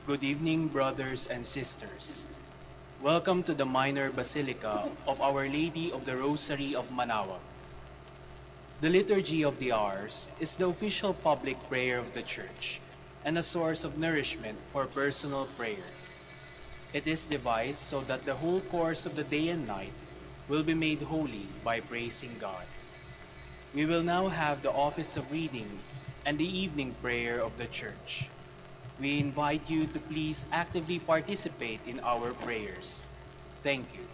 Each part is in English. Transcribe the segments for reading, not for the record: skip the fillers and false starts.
Good evening, brothers and sisters. Welcome to the Minor Basilica of Our Lady of the Rosary of Manaoag. The Liturgy of the Hours is the official public prayer of the Church and a source of nourishment for personal prayer. It is devised so that the whole course of the day and night will be made holy by praising God. We will now have the office of readings and the evening prayer of the Church. We invite you to please actively participate in our prayers. Thank you.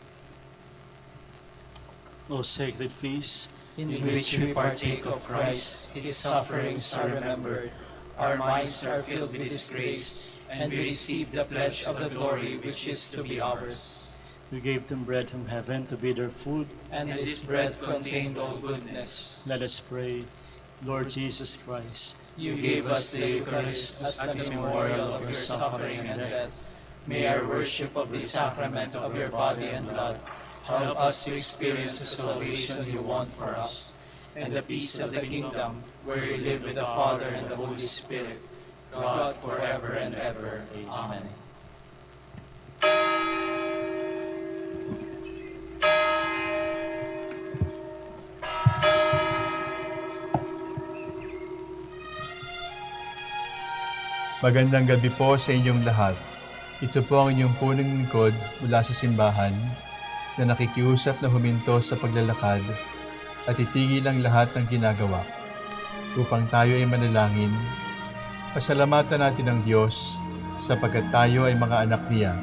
O sacred feast, in which we partake of Christ, His sufferings are remembered, our minds are filled with His grace, and we receive the pledge of the glory which is to be ours. you gave them bread from heaven to be their food. And this bread contained all goodness. Let us pray. Lord Jesus Christ, You gave us the Eucharist as the memorial of your suffering and death. May our worship of the sacrament of your body and blood help us to experience the salvation you want for us, and the peace of the kingdom, where you live with the Father and the Holy Spirit, God forever and ever. Amen. Magandang gabi po sa inyong lahat. Ito po ang inyong punong lingkod mula sa simbahan na nakikiusap na huminto sa paglalakad at itigil ang lahat ng ginagawa upang tayo ay manalangin. Pasalamatan natin ang Diyos sapagkat tayo ay mga anak niya.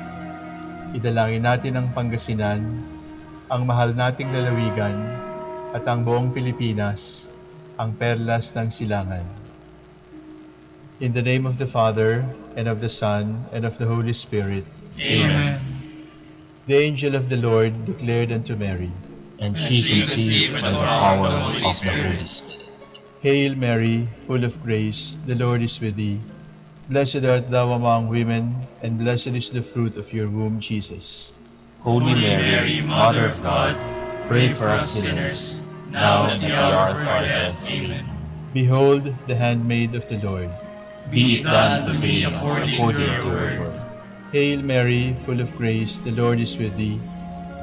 Idalangin natin ang Pangasinan, ang mahal nating lalawigan at ang buong Pilipinas, ang perlas ng silangan. In the name of the Father, and of the Son, and of the Holy Spirit. Amen. The angel of the Lord declared unto Mary, and she conceived by the power of the Holy Spirit. Hail Mary, full of grace, the Lord is with thee. Blessed art thou among women, and blessed is the fruit of your womb, Jesus. Holy Mary, Mother of God, pray for us sinners, now and at the hour of our death. Amen. Behold the handmaid of the Lord. Be it done to me according to your word. Hail Mary, full of grace, the Lord is with thee.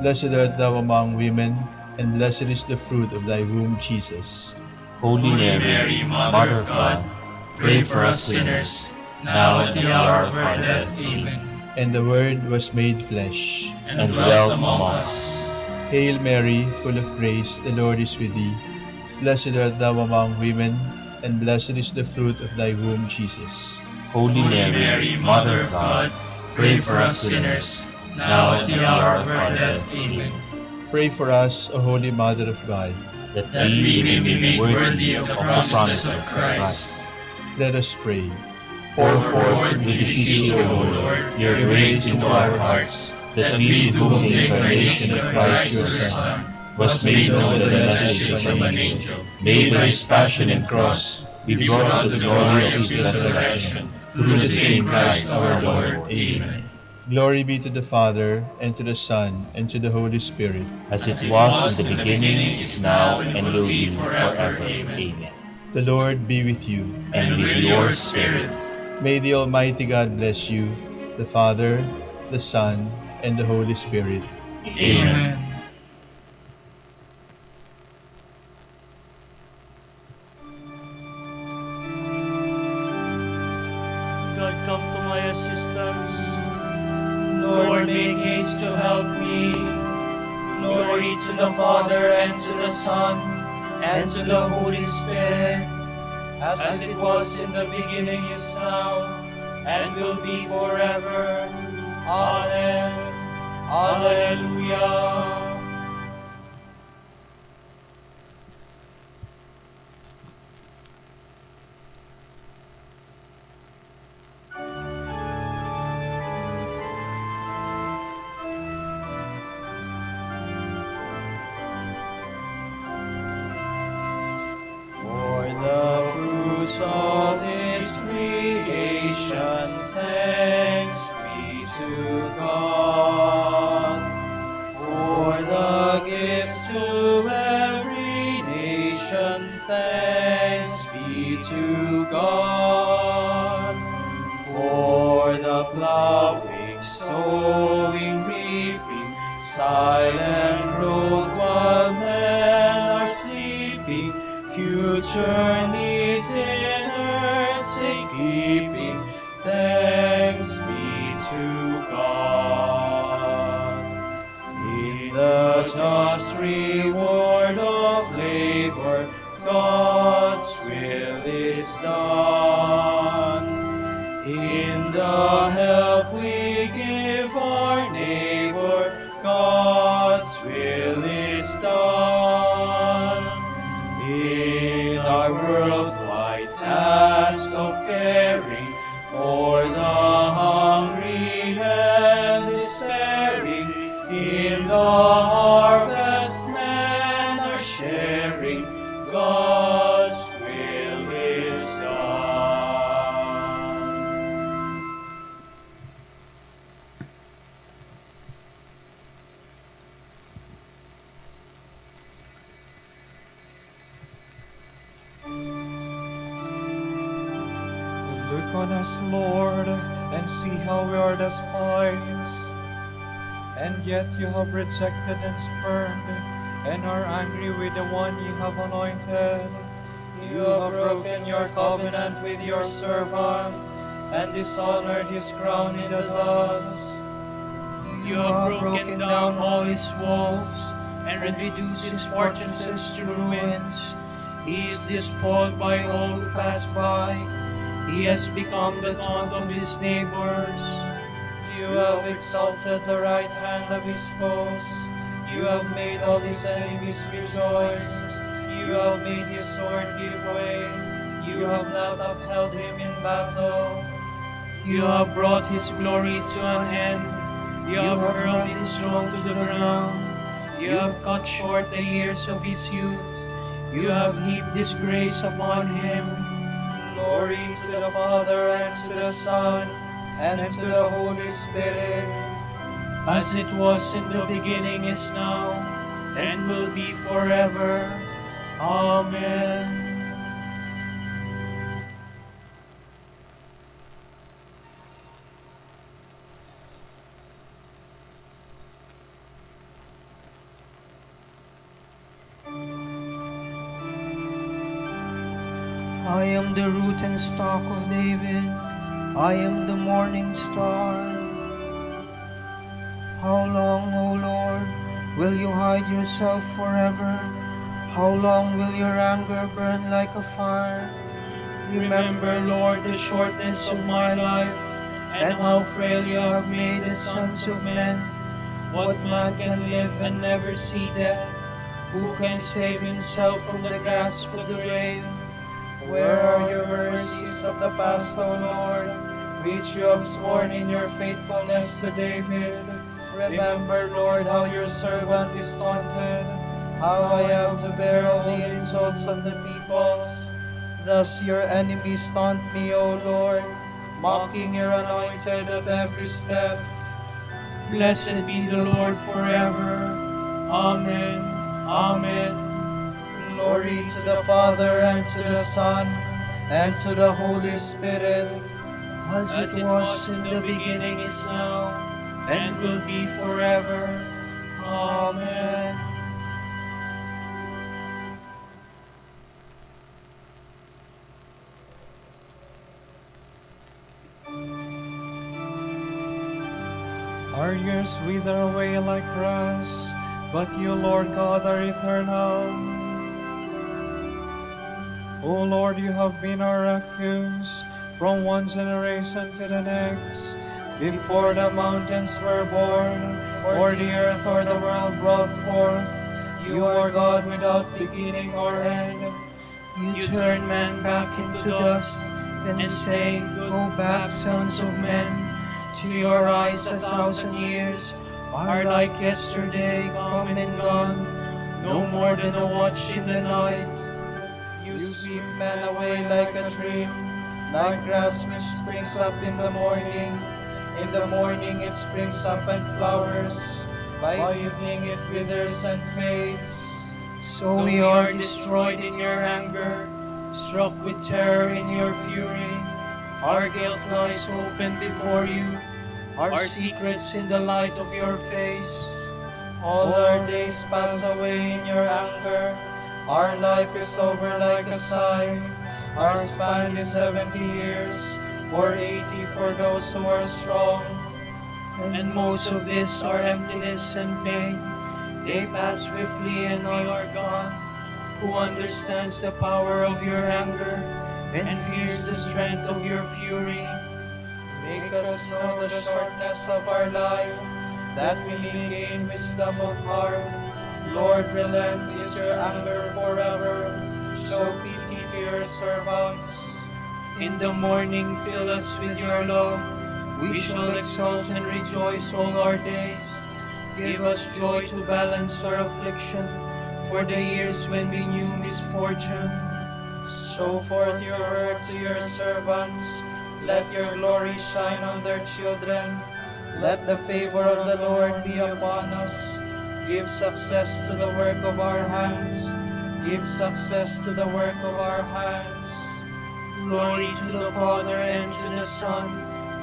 Blessed art thou among women, and blessed is the fruit of thy womb, Jesus. Holy Mary, Mother of God, pray for us sinners, now and at the hour of our death. Amen. And the Word was made flesh, And dwelt among us. Hail Mary, full of grace, the Lord is with thee. Blessed art thou among women, and blessed is the fruit of thy womb, Jesus. Holy Mary, Mother of God, pray for us sinners, now and at the hour of our death. Amen. Pray for us, O Holy Mother of God. That That we may be made worthy worthy of the promises promises of Christ. Let us pray. Pour forth, we beseech you, O Lord, your grace into our hearts, that we, to whom the incarnation of Christ your Son was made known by the message of an angel, made by his passion and cross, be brought to the glory of his resurrection, through the same Christ our Lord. Amen. Glory be to the Father, and to the Son, and to the Holy Spirit. As it was in the beginning, is now, and will be forever. Amen. The Lord be with you. And with your spirit. May the Almighty God bless you, the Father, the Son, and the Holy Spirit. Amen. God, come to my assistance. Lord, make haste to help me. Glory to the Father, and to the Son, and to the Holy Spirit, as it was in the beginning, is now, and will be forever. Amen. Alleluia. For the fruits of His creation, thanks be to God. For the gifts to every nation, thanks be to God. For the the plowing, sowing, reaping, silent road while men are sleeping, future needs in earth safekeeping, thanks be to God. In the just reward of labor, God's will is done. In the help we give our neighbor, God's will is done. In our worldwide task of caring for the hungry and despairing, in the harvest men are sharing, God's will is done. Look on us, Lord, and see how we are despised. And yet you have rejected and spurned, and are angry with the one you have anointed. You have broken your covenant with your servant, and dishonored his crown in the dust. You have broken down all his walls, and reduced his fortresses to ruins. He is despoiled by all who pass by. He has become the taunt of his neighbors. You have exalted the right hand of his foes. You have made all his enemies rejoice. You have made his sword give way. You have not upheld him in battle. You have brought his glory to an end. You have hurled his throne to the ground. You have cut short the years of his youth. You have heaped disgrace upon him. Glory to the Father, and to the Son, and to the Holy Spirit, As it was in the beginning, is now, and will be forever. Amen. I am the root and stock of David. I am the morning star. How long, O Lord, will you hide yourself forever? How long will your anger burn like a fire? Remember, Lord, the shortness of my life, and how frail you have made the sons of men. What man can live and never see death? Who can save himself from the grasp of the grave? where are your mercies of the past, O Lord, which you have sworn in your faithfulness to David? Remember, Lord, how your servant is taunted, how I have to bear all the insults of the peoples. Thus your enemies taunt me, O Lord, mocking your anointed at every step. Blessed be the Lord forever. Amen. Amen. Glory to the Father, and to the Son, and to the Holy Spirit, As it was in the beginning, is now, and will be forever. Amen. Our years wither away like grass, but you, Lord God, are eternal. O Lord, you have been our refuge from one generation to the next. Before the mountains were born, or the earth or the world brought forth, you are God without beginning or end. You turn man back into dust, and say, Go back, sons of men, to your eyes 1,000 years are like yesterday, come and gone, no more than a watch in the night. You sweep men away like a dream, like grass which springs up in the morning. In the morning it springs up and flowers, by evening it withers and fades. So we are destroyed in your anger, struck with terror in your fury. Our guilt lies open before you, our secrets in the light of your face. All our days pass away in your anger. Our life is over like a sigh. Our span is 70 years, or 80 for those who are strong. And most of this are emptiness and pain. They pass swiftly and all are gone. Who understands the power of your anger and fears the strength of your fury? Make us know the shortness of our life, that we may gain wisdom of heart. Lord, relent, is your anger forever? Show pity to your servants. In the morning, fill us with your love. We shall exult and rejoice all our days. Give us joy to balance our affliction, for the years when we knew misfortune. Show forth your word to your servants. Let your glory shine on their children. Let the favor of the Lord be upon us. Give success to the work of our hands. Give success to the work of our hands. Glory to the Father and to the Son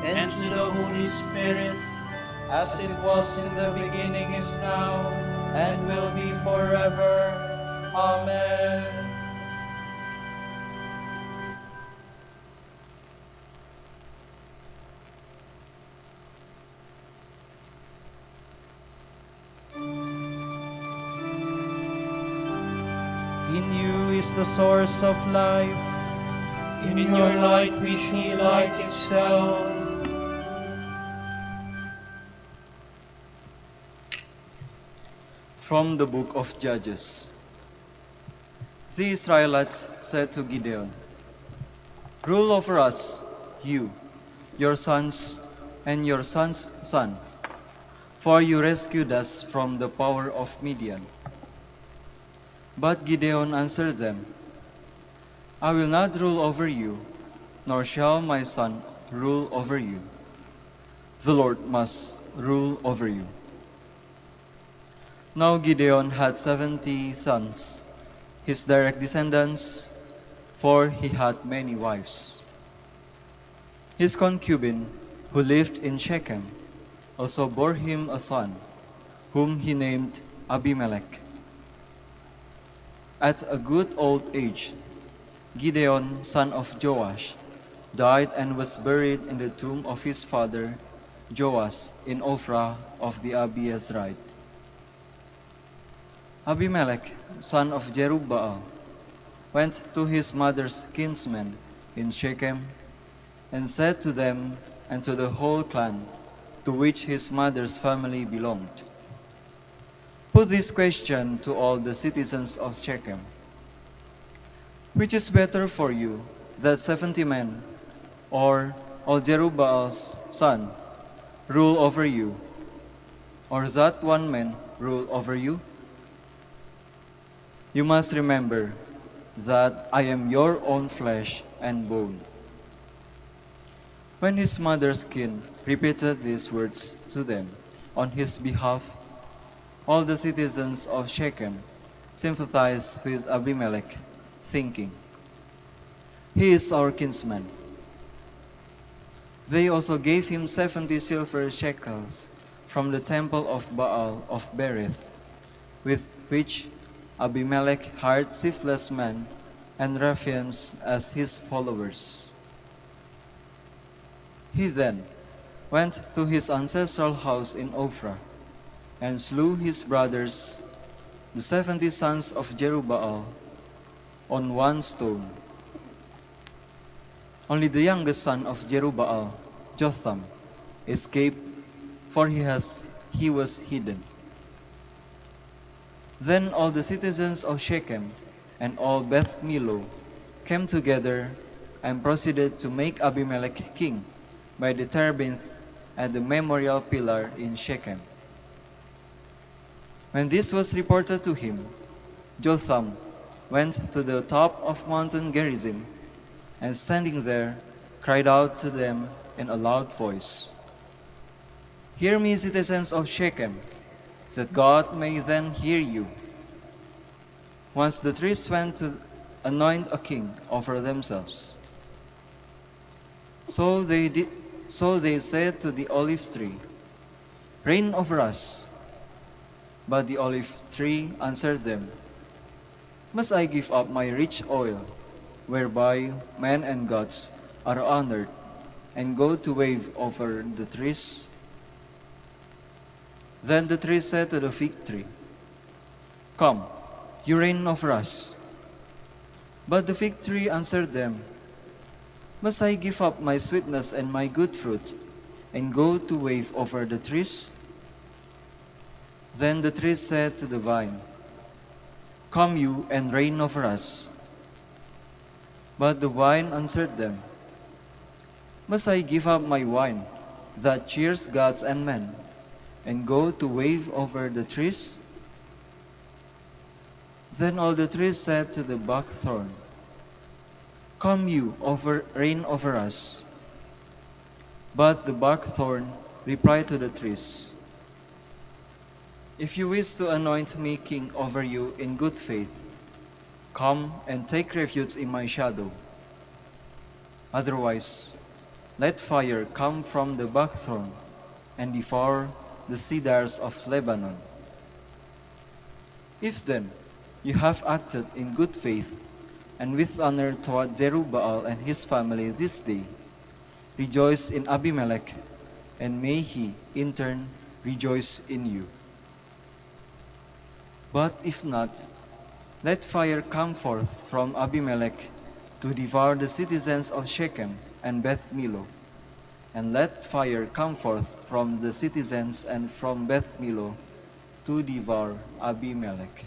and to the Holy Spirit, as it was in the beginning, is now, and will be forever. Amen. In you is the source of life. In your light we see light itself. From the book of Judges. The Israelites said to Gideon, "Rule over us, you, your sons, and your son's son, for you rescued us from the power of Midian." But Gideon answered them, "I will not rule over you, nor shall my son rule over you. The Lord must rule over you." Now Gideon had 70 sons, his direct descendants, for he had many wives. His concubine, who lived in Shechem, also bore him a son, whom he named Abimelech. At a good old age, Gideon, son of Joash, died and was buried in the tomb of his father Joash in Ophrah of the Abiezrite. Abimelech, son of Jerubbaal, went to his mother's kinsmen in Shechem, and said to them and to the whole clan to which his mother's family belonged, "Put this question to all the citizens of Shechem. Which is better for you, that 70 men, or all Jerubbaal's son, rule over you, or that one man rule over you? You must remember that I am your own flesh and bone." When his mother's kin repeated these words to them on his behalf, all the citizens of Shechem sympathized with Abimelech, thinking, "He is our kinsman." They also gave him 70 silver shekels from the temple of Baal of Berith, with which Abimelech hired shiftless men and ruffians as his followers. He then went to his ancestral house in Ophrah and slew his brothers, the 70 sons of Jerubbaal, on one stone. Only the youngest son of Jerubbaal, Jotham, escaped, for he was hidden. Then all the citizens of Shechem and all Beth Millo came together and proceeded to make Abimelech king by the terebinth at the memorial pillar in Shechem. When this was reported to him, Jotham went to the top of Mountain Gerizim, and standing there, cried out to them in a loud voice, "Hear me, citizens of Shechem, that God may then hear you." Once the priests went to anoint a king over themselves. So they did. So they said to the olive tree, "Reign over us." But the olive tree answered them, "Must I give up my rich oil, whereby men and gods are honored, and go to wave over the trees?" Then the tree said to the fig tree, "Come, you reign over us." But the fig tree answered them, "Must I give up my sweetness and my good fruit, and go to wave over the trees?" Then the tree said to the vine, "Come you and reign over us." But the vine answered them, "Must I give up my wine, that cheers gods and men, and go to wave over the trees?" Then all the trees said to the buckthorn, "Come you reign over us." But the buckthorn replied to the trees, "If you wish to anoint me king over you in good faith, come and take refuge in my shadow. Otherwise, let fire come from the buckthorn and devour the cedars of Lebanon. If then you have acted in good faith and with honor toward Jerubbaal and his family this day, rejoice in Abimelech, and may he in turn rejoice in you. But if not, let fire come forth from Abimelech to devour the citizens of Shechem and Beth Millo, and let fire come forth from the citizens and from Beth Millo to devour Abimelech."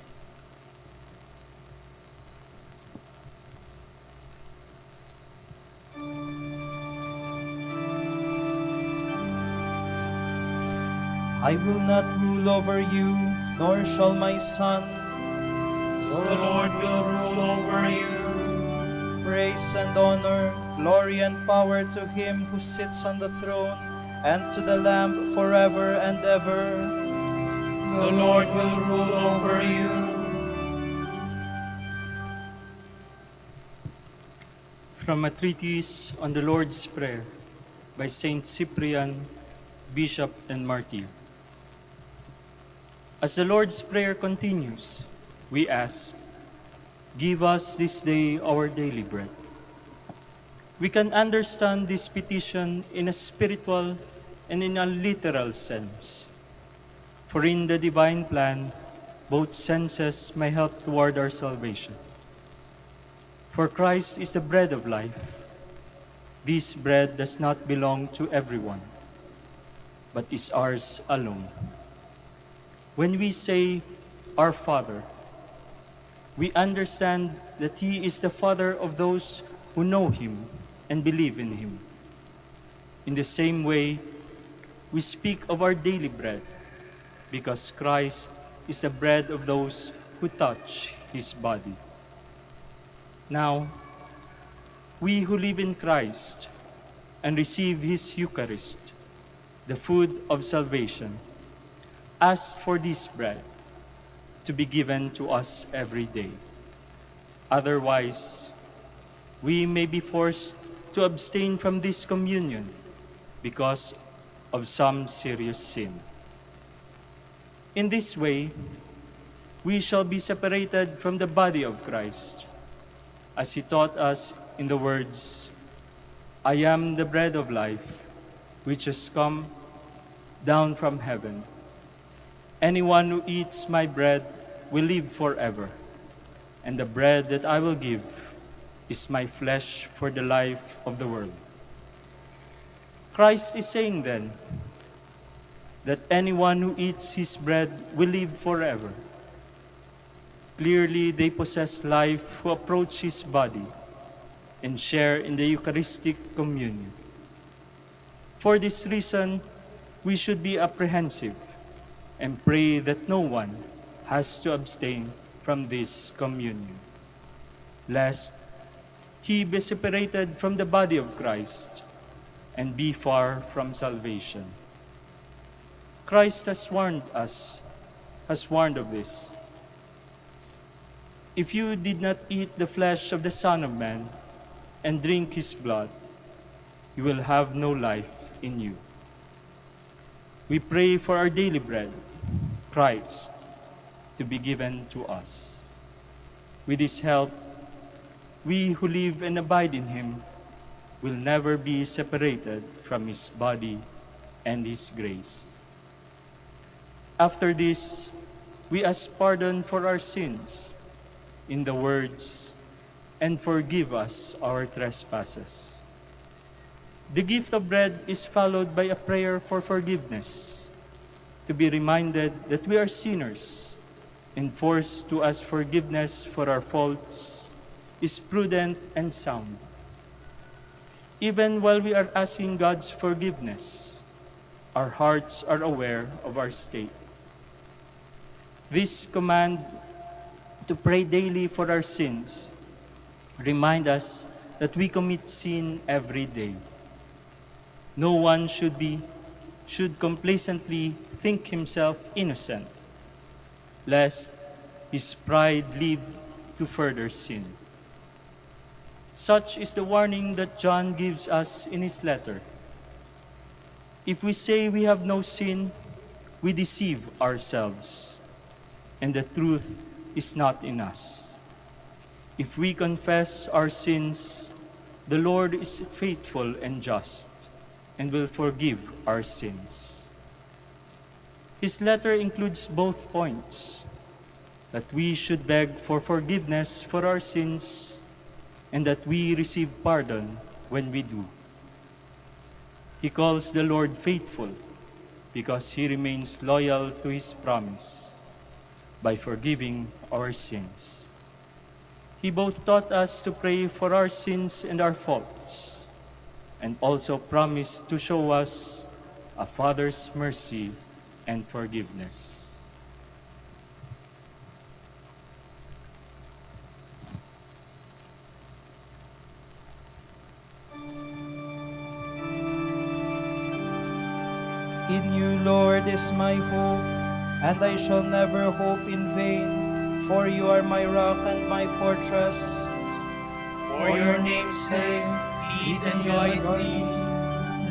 I will not rule over you, nor shall my son. The Lord will rule over you. Praise and honor, glory and power to him who sits on the throne, and to the Lamb forever and ever. The Lord will rule over you. From a treatise on the Lord's Prayer by Saint Cyprian, Bishop and Martyr. As the Lord's Prayer continues, we ask, "Give us this day our daily bread." We can understand this petition in a spiritual and in a literal sense. For in the divine plan, both senses may help toward our salvation. For Christ is the bread of life. This bread does not belong to everyone, but is ours alone. When we say, "Our Father," we understand that He is the Father of those who know Him and believe in Him. In the same way, we speak of our daily bread, because Christ is the bread of those who touch His body. Now, we who live in Christ and receive His Eucharist, the food of salvation, ask for this bread to be given to us every day. Otherwise, we may be forced to abstain from this communion because of some serious sin. In this way, we shall be separated from the body of Christ, as He taught us in the words, "I am the bread of life, which has come down from heaven. Anyone who eats my bread will live forever, and the bread that I will give is my flesh for the life of the world." Christ is saying then that anyone who eats His bread will live forever. Clearly, they possess life who approach His body and share in the Eucharistic communion. For this reason, we should be apprehensive and pray that no one has to abstain from this communion, lest he be separated from the body of Christ and be far from salvation. Christ has warned of this. "If you did not eat the flesh of the Son of Man and drink His blood, you will have no life in you. We pray for our daily bread, Christ, to be given to us. With His help, we who live and abide in Him will never be separated from His body and His grace. After this, we ask pardon for our sins in the words, and forgive us our trespasses. The gift of bread is followed by a prayer for forgiveness, to be reminded that we are sinners and forced to ask forgiveness for our faults is prudent and sound. Even while we are asking God's forgiveness, our hearts are aware of our state. This command to pray daily for our sins remind us that we commit sin every day. No one should complacently think himself innocent, lest his pride lead to further sin. Such is the warning that John gives us in his letter. If we say we have no sin, we deceive ourselves, and the truth is not in us. If we confess our sins, the Lord is faithful and just, and will forgive our sins. His letter includes both points, that we should beg for forgiveness for our sins, and that we receive pardon when we do. He calls the Lord faithful because He remains loyal to His promise by forgiving our sins. He both taught us to pray for our sins and our faults, and also promised to show us a Father's mercy and forgiveness. In you, Lord, is my hope, and I shall never hope in vain, for you are my rock and my fortress. For your name's sake, lead and guide me.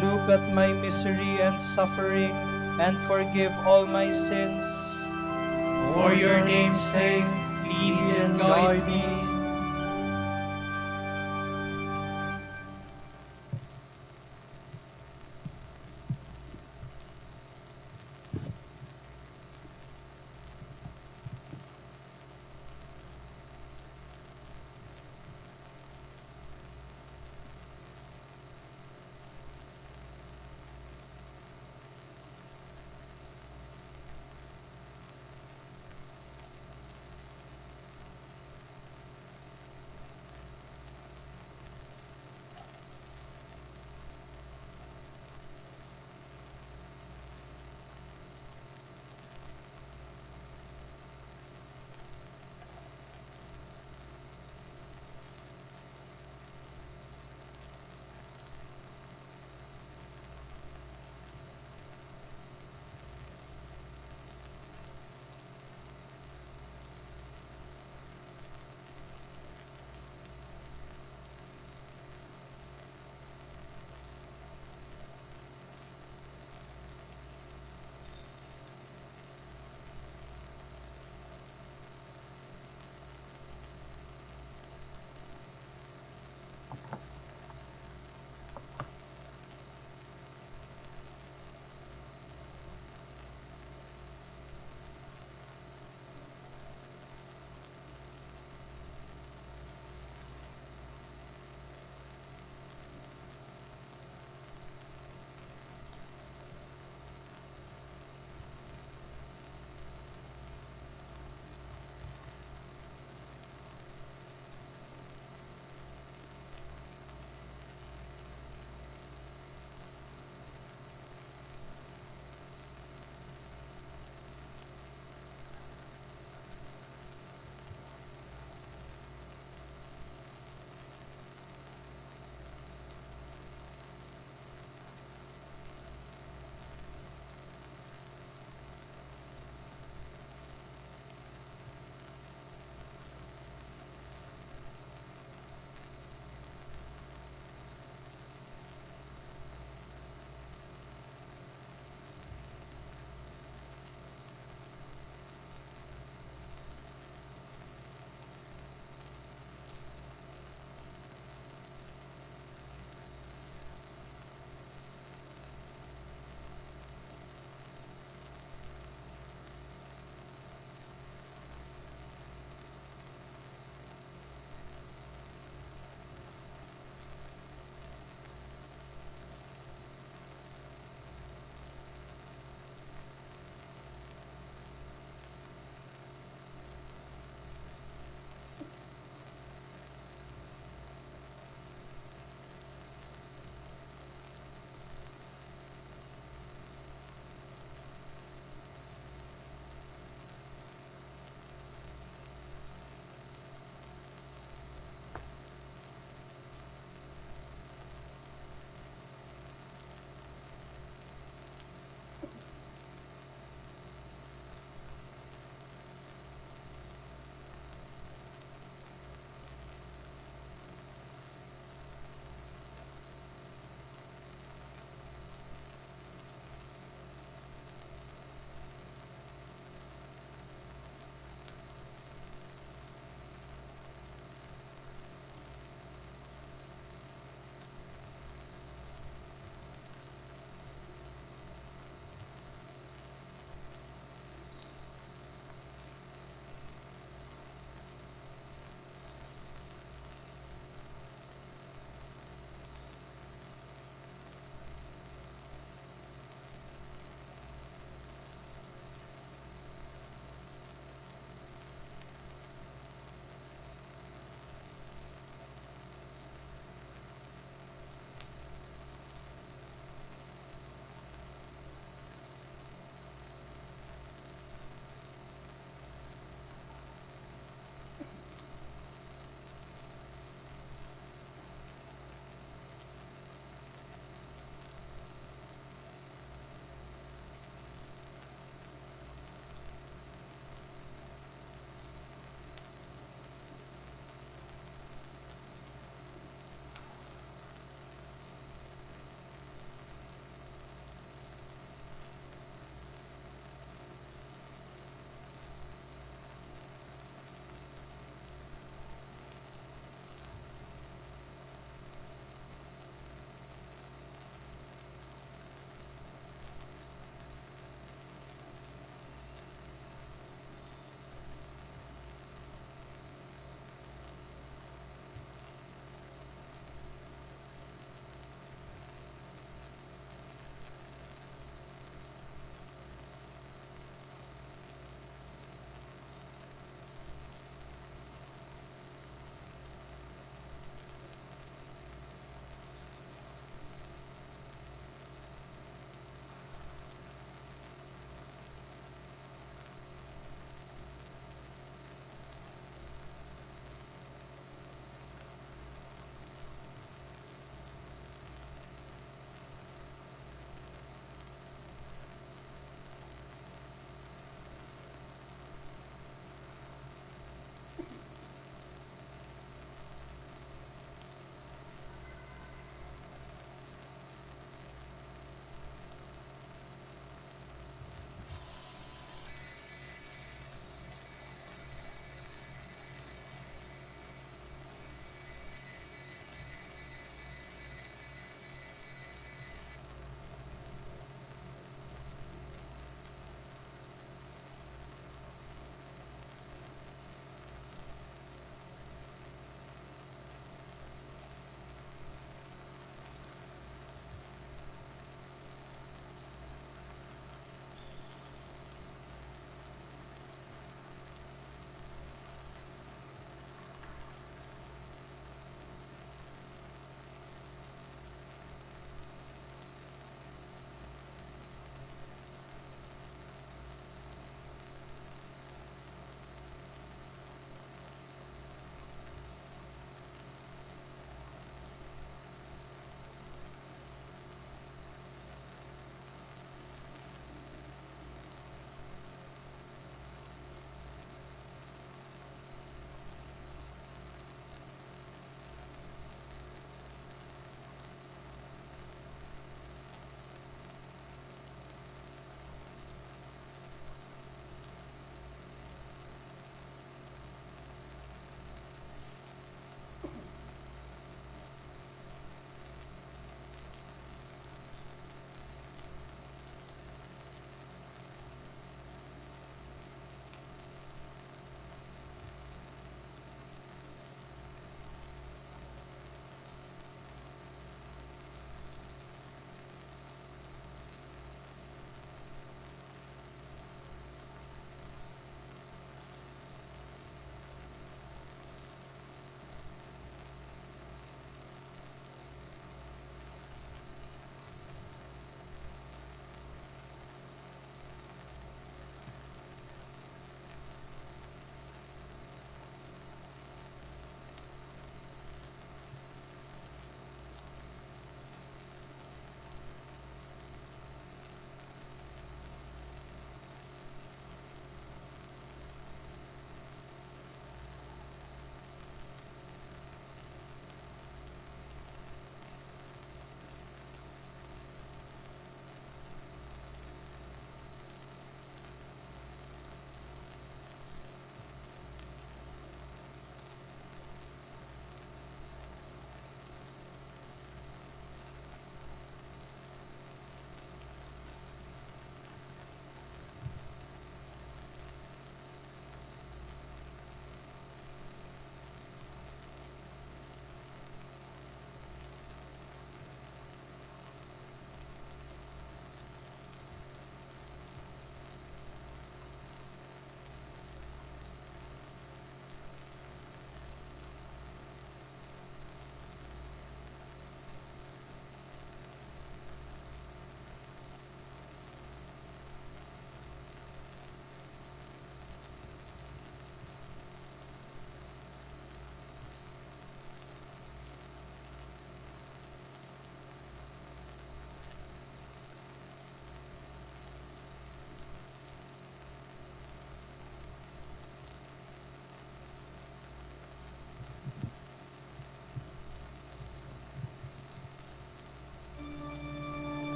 Look at my misery and suffering, and forgive all my sins. For your name's sake, lead and guide me.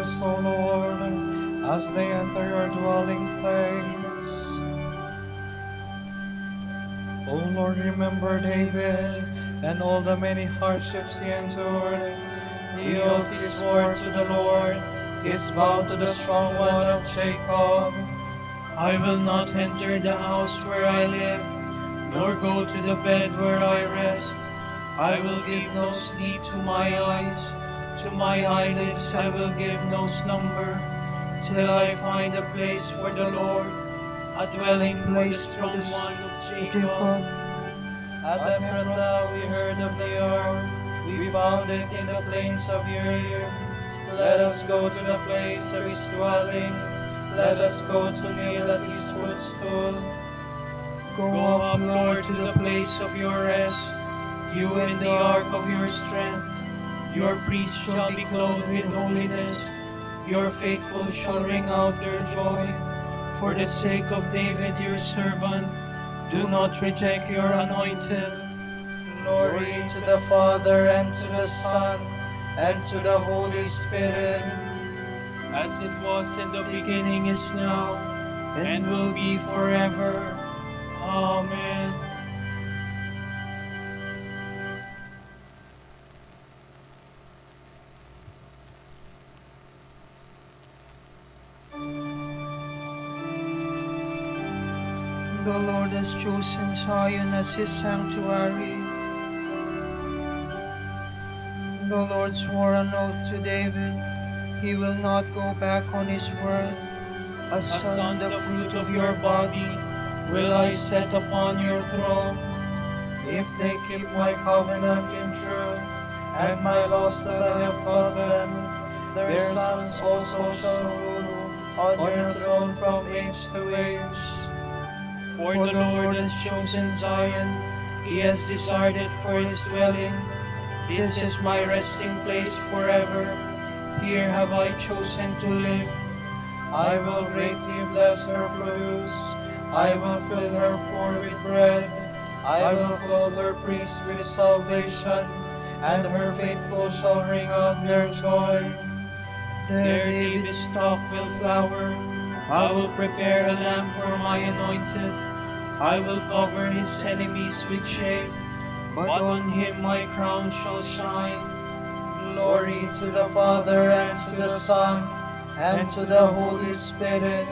rest, O Lord, as they enter your dwelling place. O Lord, remember David and all the many hardships he endured. He owed his sword to the Lord, his vow to the strong one of Jacob. I will not enter the house where I live, nor go to the bed where I rest. I will give no sleep to my eyes, to my eyelids I will give no slumber, till I find a place for the Lord, a dwelling place from one of Jacob. At Ephrata we heard of the ark, we found it in the plains of Uriah. Let us go to the place of his dwelling, let us go to kneel at his footstool. Go up, Lord, to the place of your rest, you in the ark of your strength. Your priests shall be clothed with holiness, your faithful shall ring out their joy. For the sake of David your servant, do not reject your anointed. Glory to the Father, and to the Son, and to the Holy Spirit, as it was in the beginning, is now, and will be forever. Amen. The Lord has chosen Zion as his sanctuary. The Lord swore an oath to David, he will not go back on his word. A son, the fruit of your body, will I set upon your throne. If they keep my covenant in truth, and my laws that I have taught them, their sons also shall rule on your throne from age to age. For the Lord has chosen Zion, he has decided for his dwelling. This is my resting place forever, here have I chosen to live. I will greatly bless her produce, I will fill her poor with bread. I will clothe her priests with salvation, and her faithful shall ring out their joy. There David's stock will flower, I will prepare a lamp for my anointed. I will cover his enemies with shade, but on him my crown shall shine. Glory to the Father, and to the Son, and to the Holy Spirit,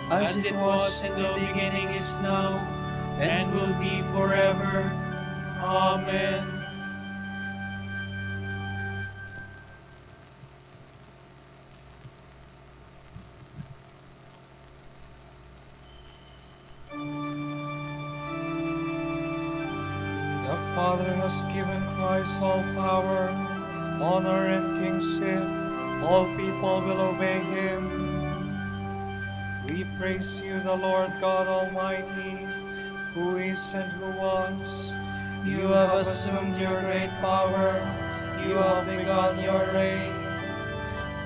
as it was in the beginning, is now, and will be forever. Amen. The Father has given Christ all power, honor and kingship. All people will obey him. We praise you, the Lord God Almighty, who is and who was. You have assumed your great power. You have begun your reign.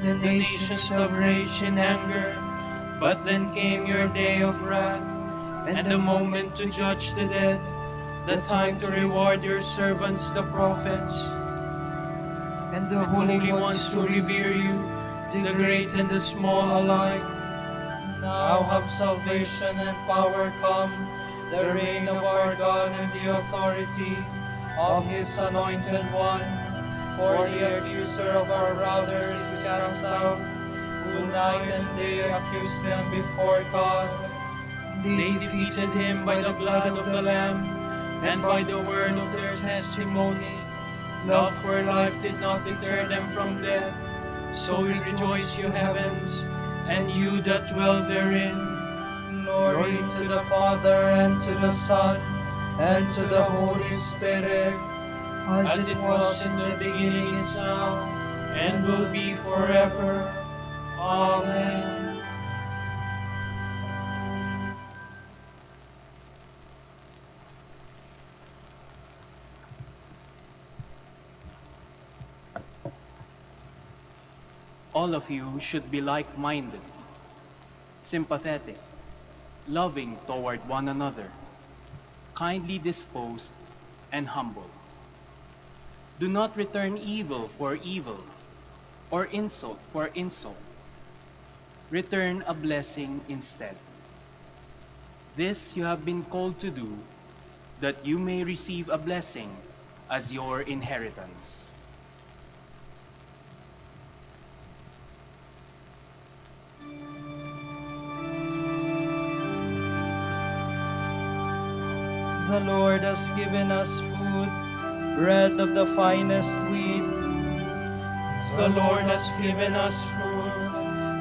The nations have raged in anger, but then came your day of wrath, and the moment to judge the dead, the time to reward your servants, the prophets, and the holy ones who revere you, the great and the small alike. Now have salvation and power come, the reign of our God and the authority of his anointed one. For the accuser of our brothers is cast out, who night and day accuse them before God. They defeated him by the blood of the Lamb, and by the word of their testimony. Love for life did not deter them from death. So we rejoice, you heavens, and you that dwell therein. Glory to the Father, and to the Son, and to the Holy Spirit, as it was in the beginning, is now, and will be forever. Amen. All of you should be like-minded, sympathetic, loving toward one another, kindly disposed, and humble. Do not return evil for evil, or insult for insult. Return a blessing instead. This you have been called to do, that you may receive a blessing as your inheritance. The Lord has given us food, bread of the finest wheat. The Lord has given us food,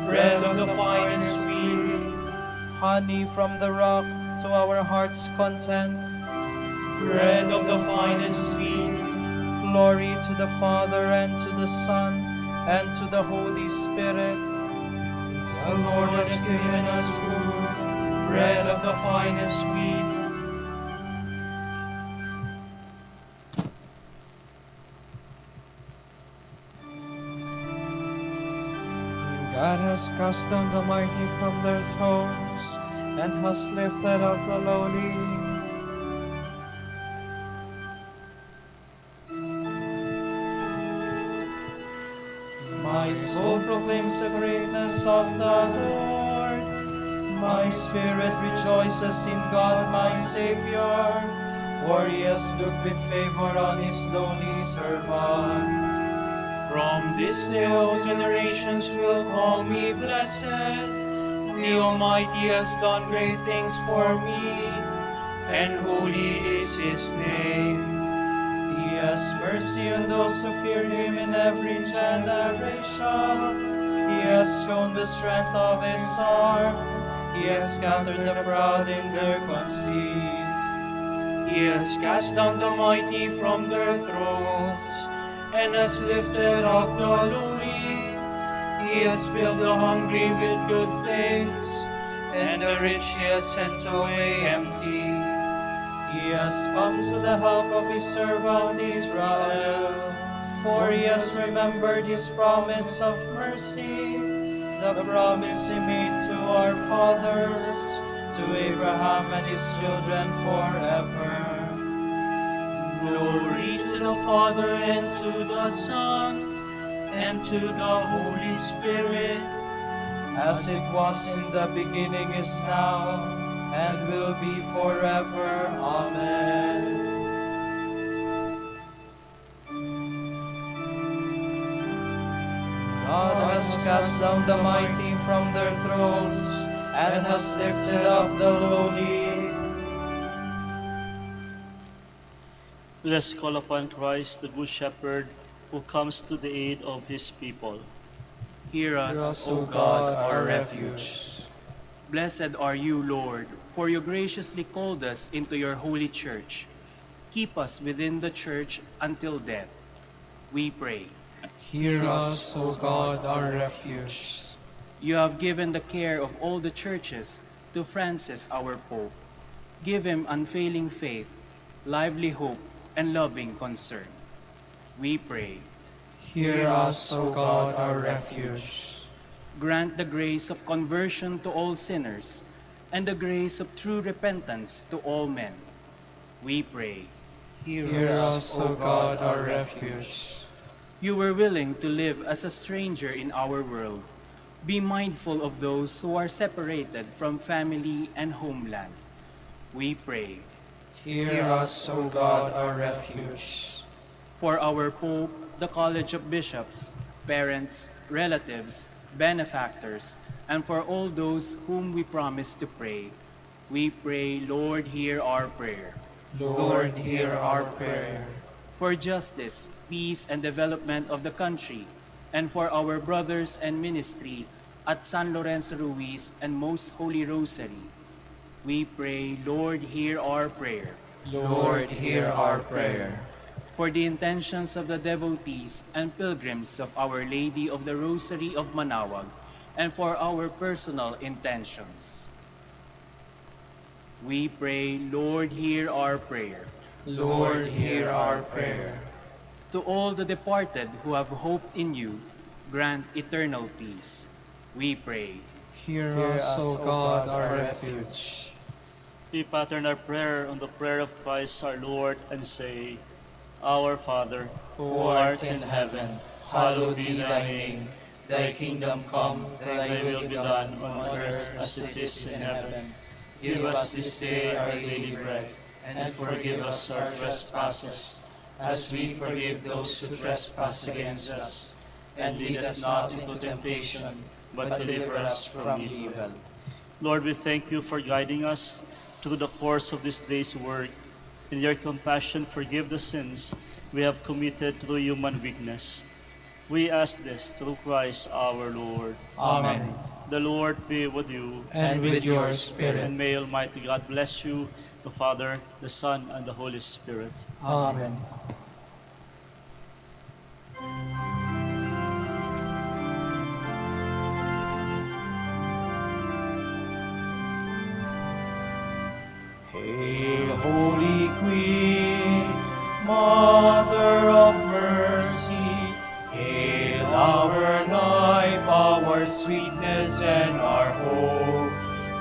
bread of the finest wheat, Honey from the rock to our heart's content. bread of the finest wheat. Glory to the Father, and to the Son, and to the Holy Spirit. The Lord has given us food, bread of the finest wheat. God has cast down the mighty from their thrones, and has lifted up the lowly. My soul proclaims the greatness of the Lord. My spirit rejoices in God my Savior, for he has looked with favor on his lowly servant. From this day all generations will call me blessed. The Almighty has done great things for me, and holy is his name. He has mercy on those who fear him in every generation. He has shown the strength of his arm. He has scattered the proud in their conceit. He has cast down the mighty from their thrones, and has lifted up the lowly. He has filled the hungry with good things, and the rich he has sent away empty. He has come to the help of his servant Israel, for he has remembered his promise of mercy, the promise he made to our fathers, to Abraham and his children forever. Glory to the Father, and to the Son, and to the Holy Spirit, as it was in the beginning, is now, and will be forever. Amen. God has cast down the mighty from their thrones, and has lifted up the lowly. Let us call upon Christ, the Good Shepherd, who comes to the aid of his people. Hear us, O God, our refuge. Blessed are you, Lord, for you graciously called us into your holy church. Keep us within the church until death, we pray. Hear us, O God, our refuge. You have given the care of all the churches to Francis, our Pope. Give him unfailing faith, lively hope, and loving concern. We pray. Hear us, O God, our refuge. Grant the grace of conversion to all sinners, and the grace of true repentance to all men. We pray. Hear us, O God, our refuge. You were willing to live as a stranger in our world. Be mindful of those who are separated from family and homeland. We pray. Hear us, O God, our refuge. For our Pope, the College of Bishops, parents, relatives, benefactors, and for all those whom we promise to pray, we pray, Lord, hear our prayer. Lord, hear our prayer. For justice, peace, and development of the country, and for our brothers and ministry at San Lorenzo Ruiz and Most Holy Rosary, we pray, Lord, hear our prayer. Lord, hear our prayer. For the intentions of the devotees and pilgrims of Our Lady of the Rosary of Manaoag, and for our personal intentions, we pray, Lord, hear our prayer. Lord, hear our prayer. To all the departed who have hoped in you, grant eternal peace. We pray. Hear us, O God, our refuge. We pattern our prayer on the prayer of Christ our Lord and say, Our Father, Who art in heaven, hallowed be thy name. Thy kingdom come, thy will be done on earth as it is in heaven. Give us this day our daily bread, and forgive us our trespasses, as we forgive those who trespass against us. And lead us not into temptation, but deliver us from evil. Lord, we thank you for guiding us through the course of this day's work. In your compassion, forgive the sins we have committed through human weakness. We ask this through Christ our Lord. Amen. The Lord be with you. And with your spirit. And may Almighty God bless you, the Father, the Son, and the Holy Spirit. Amen. Hail, Holy Queen, Mother of Mercy, hail our life, our sweetness, and our hope.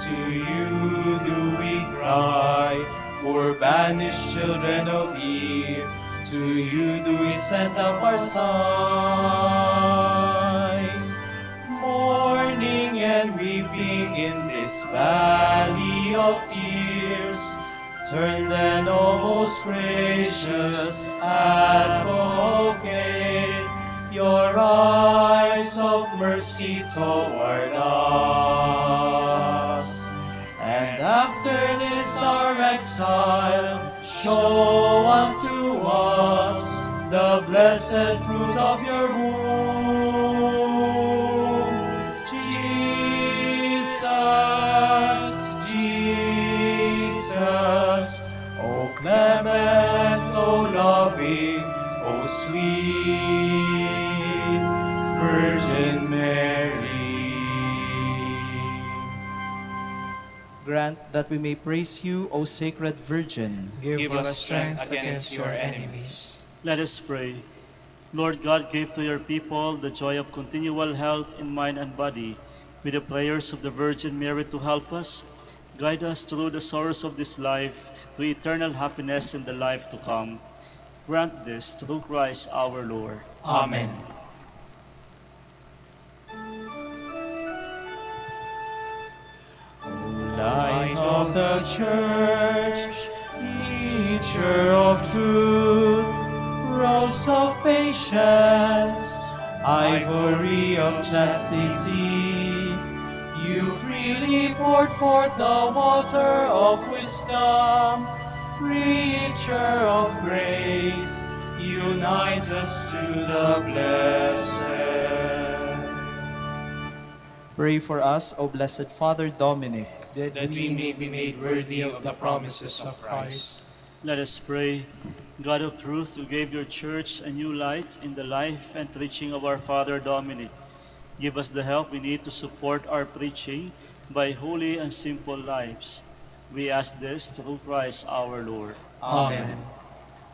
To you do we cry, poor banished children of Eve. To you do we send up our sighs, mourning and weeping in this valley of tears. Turn then, O most gracious Advocate, your eyes of mercy toward us. And after this our exile, show unto us the blessed fruit of your womb, Jesus, Jesus. O clement, O loving, O sweet Virgin Mary. Grant that we may praise you, O Sacred Virgin. Give us strength against your enemies. Let us pray. Lord God, give to your people the joy of continual health in mind and body. With the prayers of the Virgin Mary to help us, guide us through the sorrows of this life to eternal happiness in the life to come. Grant this through Christ our Lord. Amen. Light of the Church, teacher of truth, rose of patience, ivory of chastity, you freely poured forth the water of wisdom, preacher of grace, unite us to the blessed. Pray for us, O Blessed Father Dominic, That we may be made worthy of the promises of Christ. Let us pray. God of truth, who gave your church a new light in the life and preaching of our Father Dominic, give us the help we need to support our preaching by holy and simple lives. We ask this through Christ our Lord. Amen.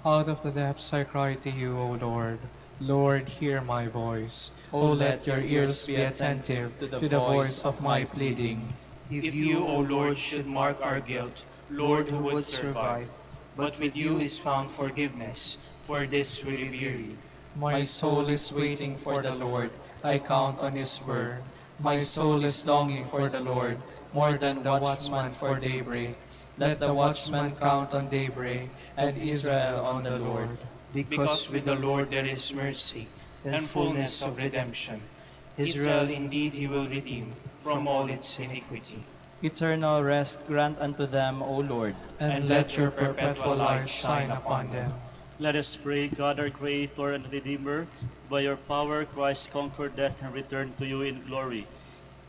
Out of the depths I cry to you, O Lord. Lord, hear my voice. O let your ears be attentive to the voice of my pleading. If you, O Lord, should mark our guilt, Lord, who would survive? But with you is found forgiveness, for this we revere you. My soul is waiting for the Lord. I count on his word. My soul is longing for the Lord, more than the watchman for daybreak. Let the watchman count on daybreak, and Israel on the Lord. Because with the Lord there is mercy, and fullness of redemption. Israel indeed he will redeem from all its iniquity. Eternal rest grant unto them, O Lord. And let your perpetual light shine upon them. Let us pray, God our Creator and Redeemer, by your power Christ conquered death and returned to you in glory.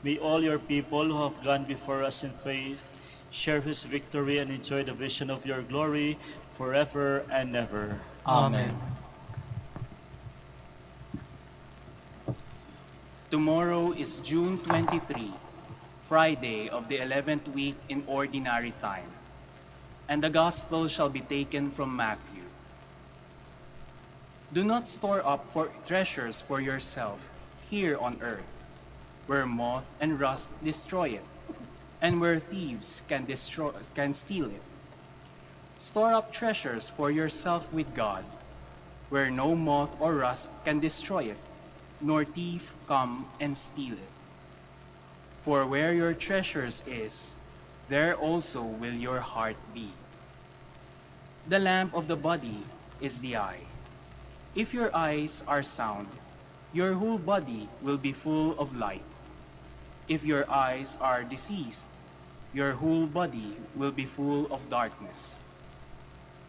May all your people who have gone before us in faith share his victory and enjoy the vision of your glory forever and ever. Amen. Tomorrow is June 23, Friday of the 11th week in Ordinary Time, and the Gospel shall be taken from Matthew. Do not store up for treasures for yourself here on earth, where moth and rust destroy it, and where thieves can steal it. Store up treasures for yourself with God, where no moth or rust can destroy it, nor thief come and steal it. For where your treasures is, there also will your heart be. The lamp of the body is the eye. If your eyes are sound, your whole body will be full of light. If your eyes are diseased, your whole body will be full of darkness.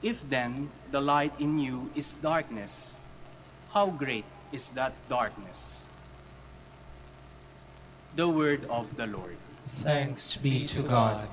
If then the light in you is darkness, how great is that darkness? The word of the Lord. Thanks be to God.